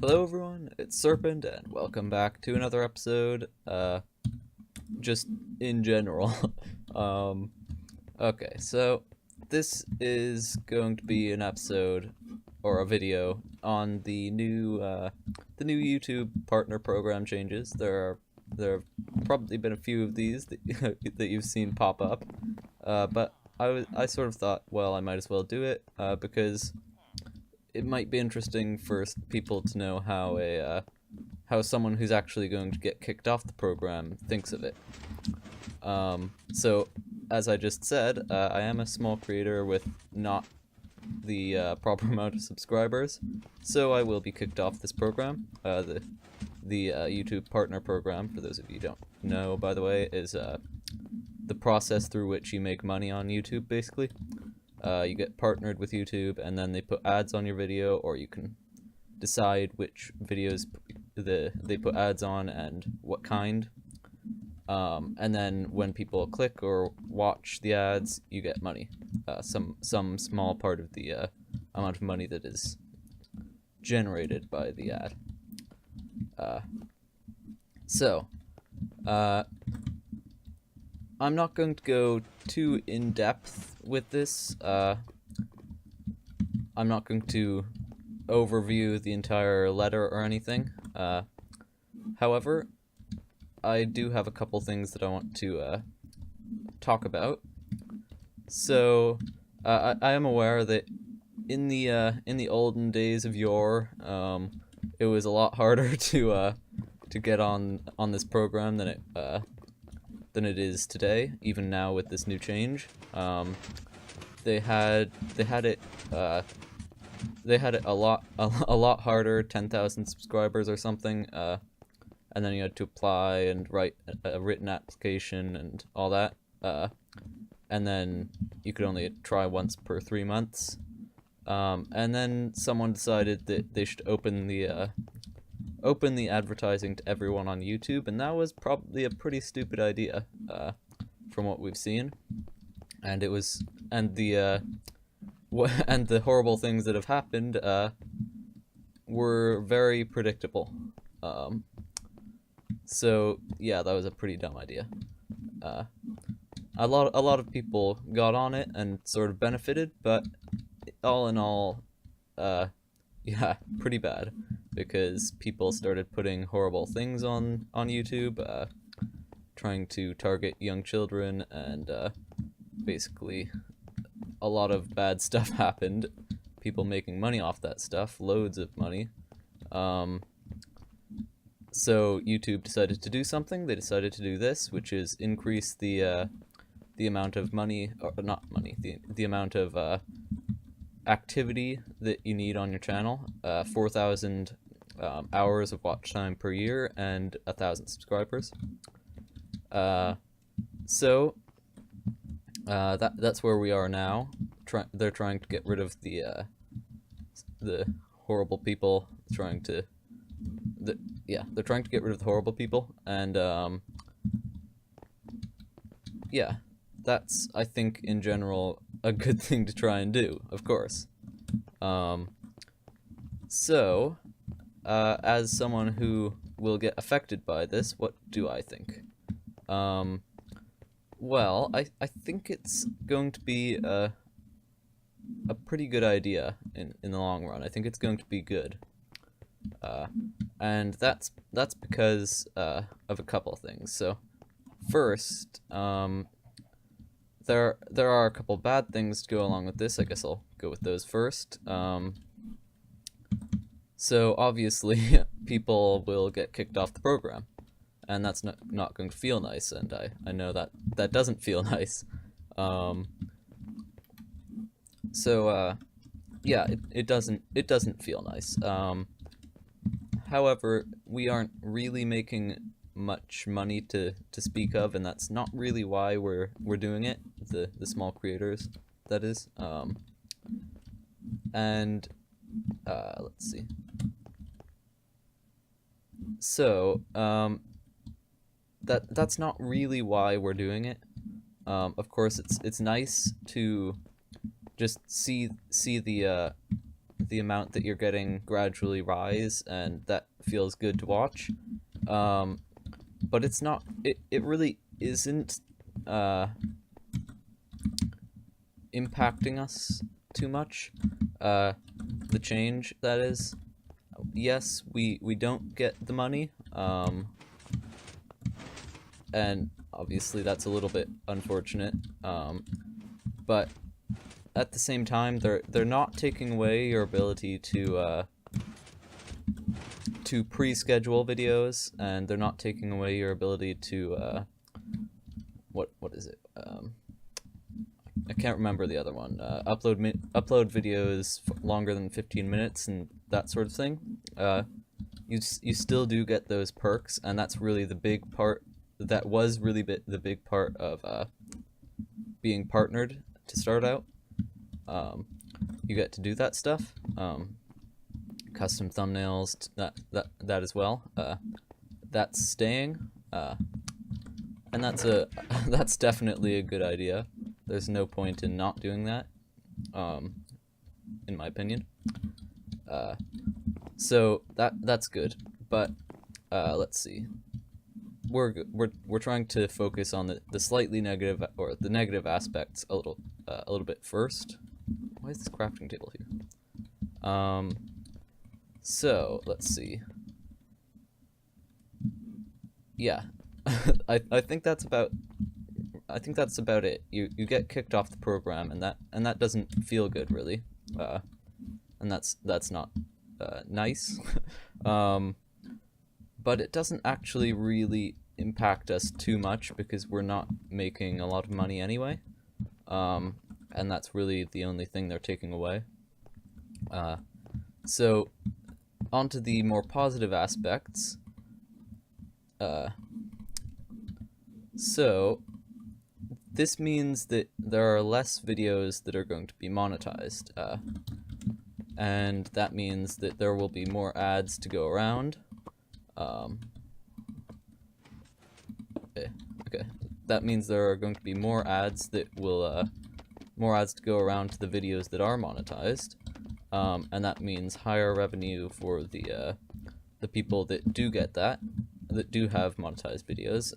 Hello everyone, it's Serpent, and welcome back to another episode, just in general. um, okay, so this is going to be an episode, or a video, on the new YouTube partner program changes. There have probably been a few of these that, that you've seen pop up, but I sort of thought, well, I might as well do it, because it might be interesting for people to know how someone who's actually going to get kicked off the program thinks of it. So, as I just said, I am a small creator with not the proper amount of subscribers, so I will be kicked off this program. The YouTube Partner Program, for those of you who don't know, by the way, is the process through which you make money on YouTube, basically. You get partnered with YouTube, and then they put ads on your video, or you can decide which videos they put ads on and what kind. And then when people click or watch the ads, you get money. Some small part of the amount of money that is generated by the ad. I'm not going to go too in-depth with this. I'm not going to overview the entire letter or anything. However, I do have a couple things that I want to talk about. So, I am aware that in the olden days of yore, it was a lot harder to get on this program than it is today. Even now with this new change, they had it a lot harder, 10,000 subscribers or something, and then you had to apply and write a written application and all that, and then you could only try once per 3 months, and then someone decided that they should open the advertising to everyone on YouTube, and that was probably a pretty stupid idea, from what we've seen. And it was, and the horrible things that have happened were very predictable. So yeah, that was a pretty dumb idea. A lot of people got on it and sort of benefited, but all in all, yeah, pretty bad, because people started putting horrible things on YouTube, trying to target young children, and basically a lot of bad stuff happened. People making money off that stuff, loads of money. So YouTube decided to do something. They decided to do this, which is increase the amount of money, or not money, the amount of activity that you need on your channel. 4,000 hours of watch time per year and 1,000 subscribers. So that's where we are now. They're trying to get rid of the horrible people. They're trying to get rid of the horrible people, and yeah, that's, I think, in general, a good thing to try and do, of course. So, as someone who will get affected by this, what do I think? Well, I think it's going to be a pretty good idea in the long run. I think it's going to be good. And that's because of a couple of things. So, first, there are a couple bad things to go along with this. I guess I'll go with those first. So obviously, people will get kicked off the program, and that's not going to feel nice, and I know that doesn't feel nice. Yeah, it doesn't feel nice. However, we aren't really making much money to speak of, and that's not really why we're doing it. The small creators, that is. And let's see. So that's not really why we're doing it. Of course, it's nice to just see the the amount that you're getting gradually rise, and that feels good to watch. But it's not. It really isn't impacting us too much. The change, that is. Yes, we don't get the money, and obviously that's a little bit unfortunate. But at the same time, they're not taking away your ability to pre-schedule videos, and they're not taking away your ability to what is it? I can't remember the other one. Upload videos longer than 15 minutes and that sort of thing. You still do get those perks, and that's really the big part. That was really the big part of being partnered to start out. You get to do that stuff. Custom thumbnails, that as well. That's staying, and that's definitely a good idea. There's no point in not doing that, in my opinion. So that's good, but let's see. We're trying to focus on the slightly negative, or the negative aspects a little bit first. Why is this crafting table here? So let's see. Yeah, I think that's about it. You get kicked off the program, and that doesn't feel good, really. And that's not nice. But it doesn't actually really impact us too much because we're not making a lot of money anyway. And that's really the only thing they're taking away. So onto the more positive aspects. So this means that there are less videos that are going to be monetized, and that means that there will be more ads to go around. Okay, that means there are going to be more ads that will more ads to go around to the videos that are monetized, and that means higher revenue for the people that do get that do have monetized videos.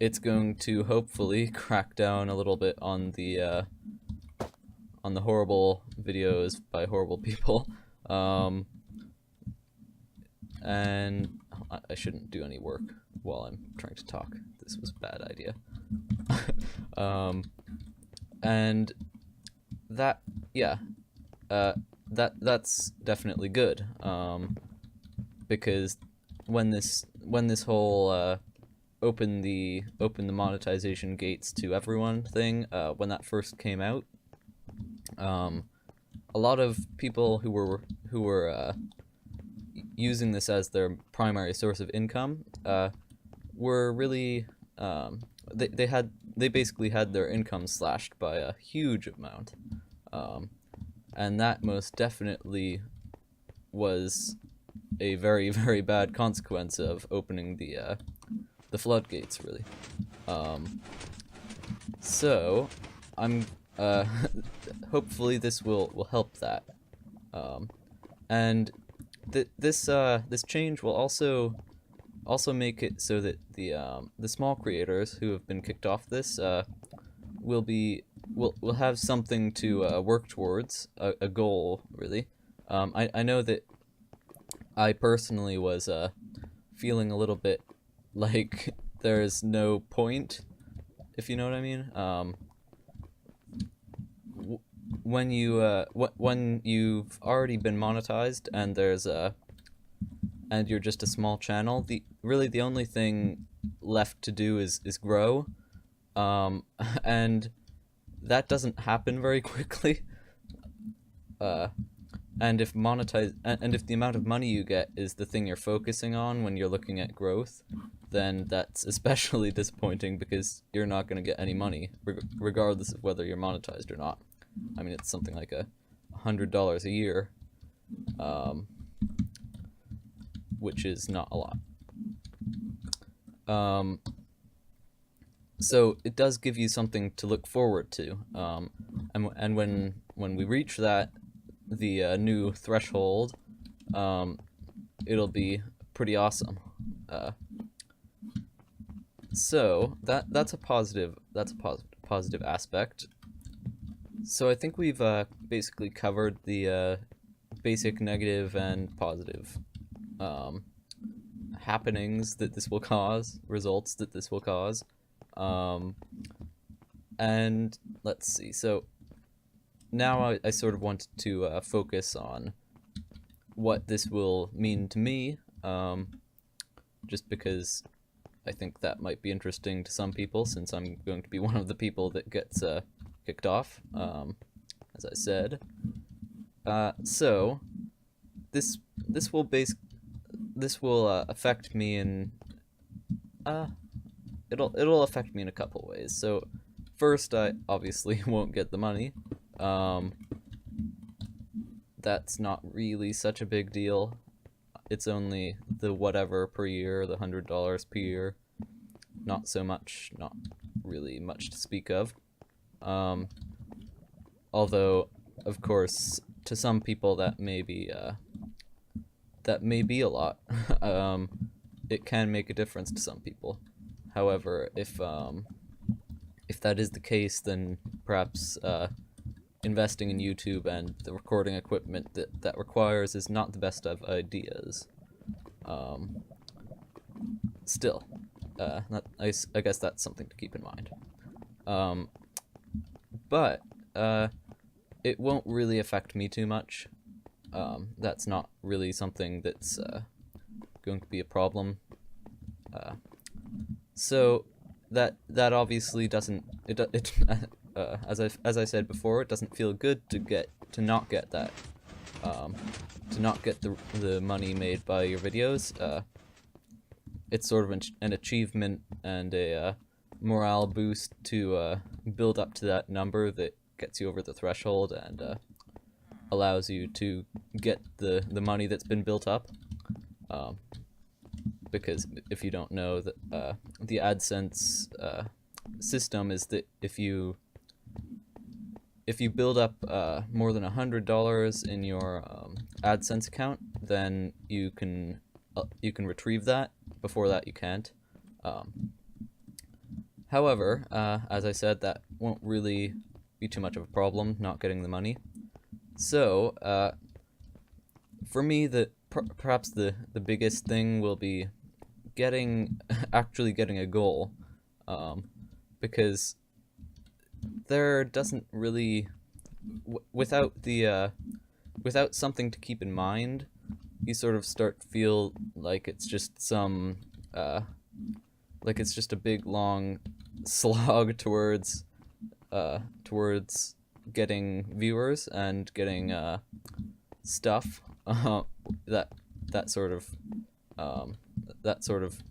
It's going to hopefully crack down a little bit on the horrible videos by horrible people. And I shouldn't do any work while I'm trying to talk. This was a bad idea. And that, yeah, that's definitely good. Because when this whole open the monetization gates to everyone thing, when that first came out, a lot of people who were using this as their primary source of income were really they basically had their income slashed by a huge amount, and that most definitely was a very, very bad consequence of opening the floodgates, really. So I'm hopefully this will help that, and this change will also make it so that the small creators who have been kicked off this will have something to work towards, a goal, really. I know that I personally was feeling a little bit like there's no point, if you know what I mean. When you've already been monetized and and you're just a small channel, really the only thing left to do is grow, and that doesn't happen very quickly. And if the amount of money you get is the thing you're focusing on when you're looking at growth, then that's especially disappointing because you're not going to get any money, regardless of whether you're monetized or not. I mean, it's something like $100 a year, which is not a lot. So it does give you something to look forward to, and when we reach that the new threshold, it'll be pretty awesome. So that's a positive positive aspect. So I think we've basically covered the basic negative and positive happenings that this will cause, results that this will cause. And let's see, so now I sort of want to focus on what this will mean to me, just because I think that might be interesting to some people, since I'm going to be one of the people that gets kicked off, as I said. So this will affect me in it'll affect me in a couple ways. So first, I obviously won't get the money. That's not really such a big deal. It's only the whatever per year, the $100 per year. Not so much, not really much to speak of. Although, of course, to some people that may be a lot. It can make a difference to some people. However, if that is the case, then perhaps investing in YouTube and the recording equipment that requires is not the best of ideas. Still, I guess that's something to keep in mind. But it won't really affect me too much. That's not really something that's going to be a problem. So that obviously doesn't as I said before, it doesn't feel good to not get that, to not get the money made by your videos. It's sort of an achievement and a morale boost to build up to that number that gets you over the threshold and allows you to get the money that's been built up. Because if you don't know, the AdSense system is that if you build up more than $100 in your AdSense account, then you can retrieve that. Before that, you can't. However, as I said, that won't really be too much of a problem, not getting the money. So, for me, perhaps the biggest thing will be actually getting a goal, because there doesn't really, without something to keep in mind, you sort of start to feel like it's just like it's just a big long slog towards getting viewers and getting stuff, that sort of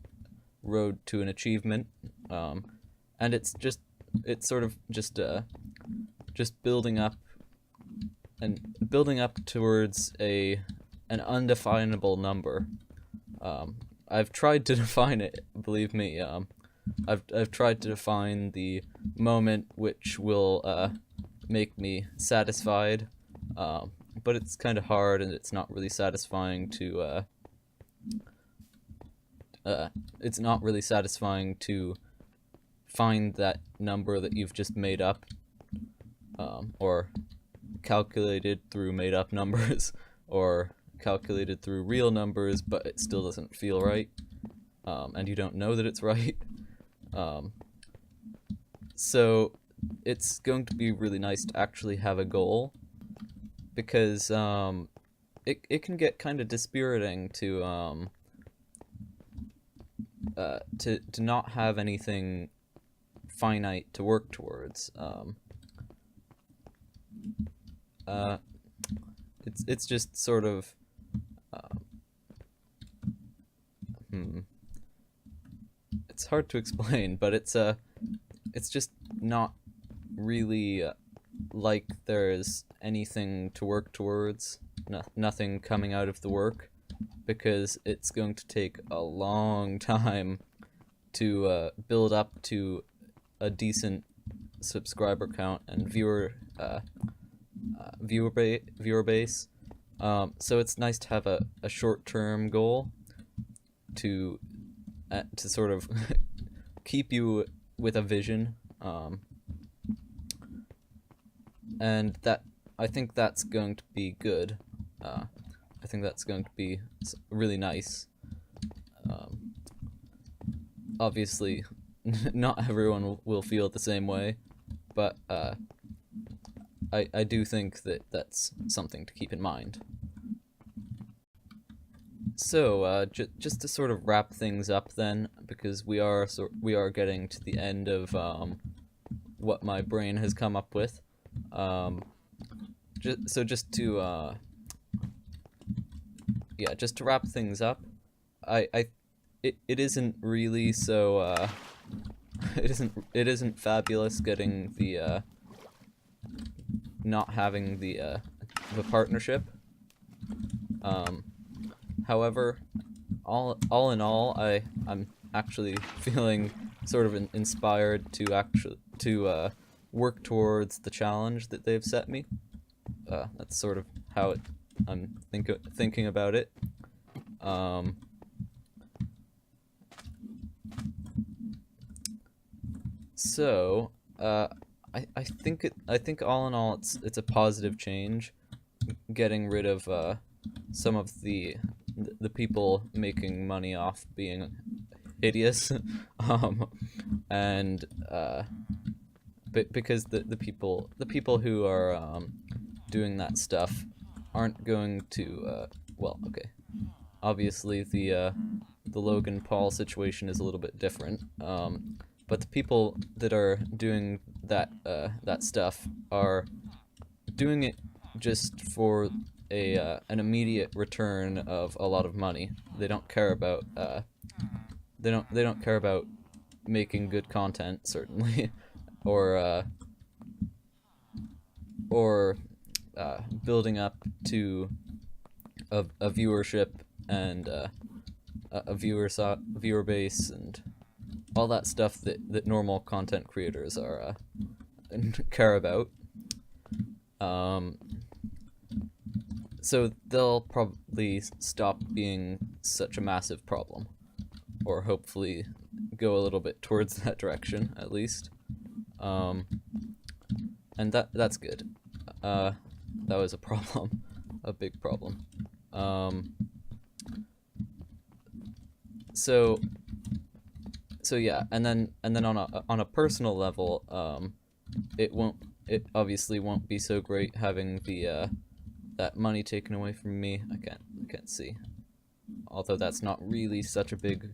road to an achievement, and it's sort of just building up towards an undefinable number. I've tried to define it, believe me. I've tried to define the moment which will make me satisfied, but it's kind of hard, and it's not really satisfying to find that number that you've just made up, or calculated through made up numbers, or calculated through real numbers, but it still doesn't feel right, and you don't know that it's right. So it's going to be really nice to actually have a goal, because it can get kind of dispiriting to not have anything finite to work towards. It's just sort of it's hard to explain, but it's just not really like there's anything to work towards, nothing coming out of the work, because it's going to take a long time to build up to a decent subscriber count and viewer viewer base. So it's nice to have a short-term goal to sort of keep you with a vision, and that I think that's going to be good. I think that's going to be really nice. Obviously, not everyone will feel the same way, but I do think that that's something to keep in mind. So, just to sort of wrap things up then, because we are getting to the end of what my brain has come up with. Just to just to wrap things up, it isn't really so it isn't fabulous getting the not having the partnership. However, all in all, I'm actually feeling sort of inspired to work towards the challenge that they've set me. That's sort of how I'm thinking about it. So I think all in all it's a positive change, getting rid of some of the people making money off being hideous, and because the people who are doing that stuff aren't going to well, okay, obviously the Logan Paul situation is a little bit different, but the people that are doing that stuff are doing it just for an immediate return of a lot of money. They don't care about they don't care about making good content, certainly, or building up to a viewership and a viewer base and all that stuff that normal content creators are care about. So they'll probably stop being such a massive problem, or hopefully go a little bit towards that direction at least. And that's good. That was a problem, a big problem. So yeah, and then on a personal level, it obviously won't be so great having the that money taken away from me. I can't see. Although that's not really such a big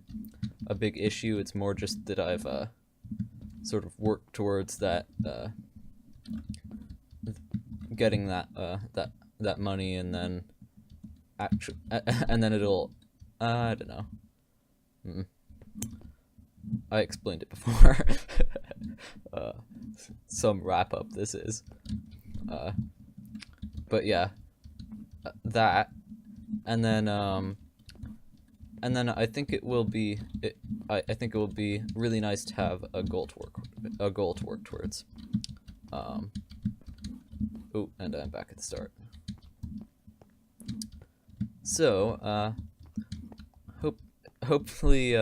issue. It's more just that I've sort of worked towards that getting that that money, and then and then it'll I don't know. I explained it before. Some wrap up this is. But yeah, that, and then I think it will be I think it will be really nice to have a goal to work towards. Oh, and I'm back at the start. So hopefully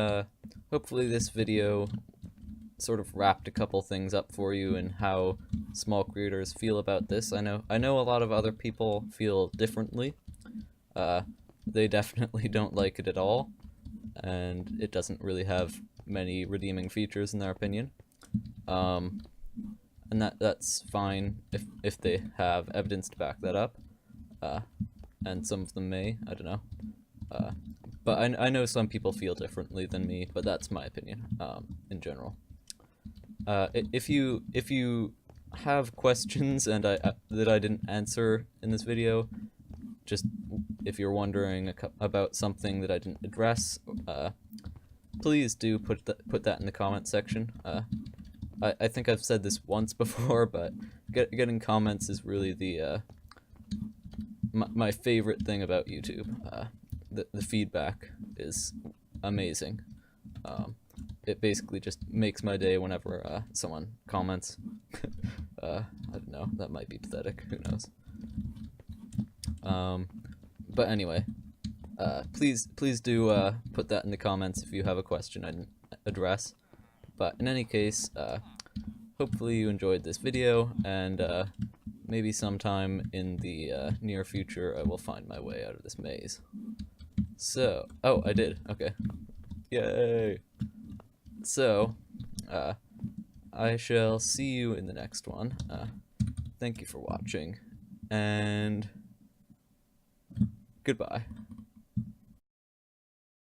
this video sort of wrapped a couple things up for you and how small creators feel about this. I know a lot of other people feel differently. They definitely don't like it at all, and it doesn't really have many redeeming features in their opinion. And that's fine if they have evidence to back that up. And some of them may, I don't know. But I know some people feel differently than me, but that's my opinion, in general. If you have questions and that I didn't answer in this video, just if you're wondering about something that I didn't address, please do put that in the comment section. I think I've said this once before, but getting comments is really the my favorite thing about YouTube. The feedback is amazing. it basically just makes my day whenever someone comments. I don't know, that might be pathetic, who knows. But anyway, please do put that in the comments if you have a question I didn't address. But in any case, hopefully you enjoyed this video, and maybe sometime in the near future I will find my way out of this maze. So, oh, I did, okay. Yay! So, I shall see you in the next one. Thank you for watching, and goodbye.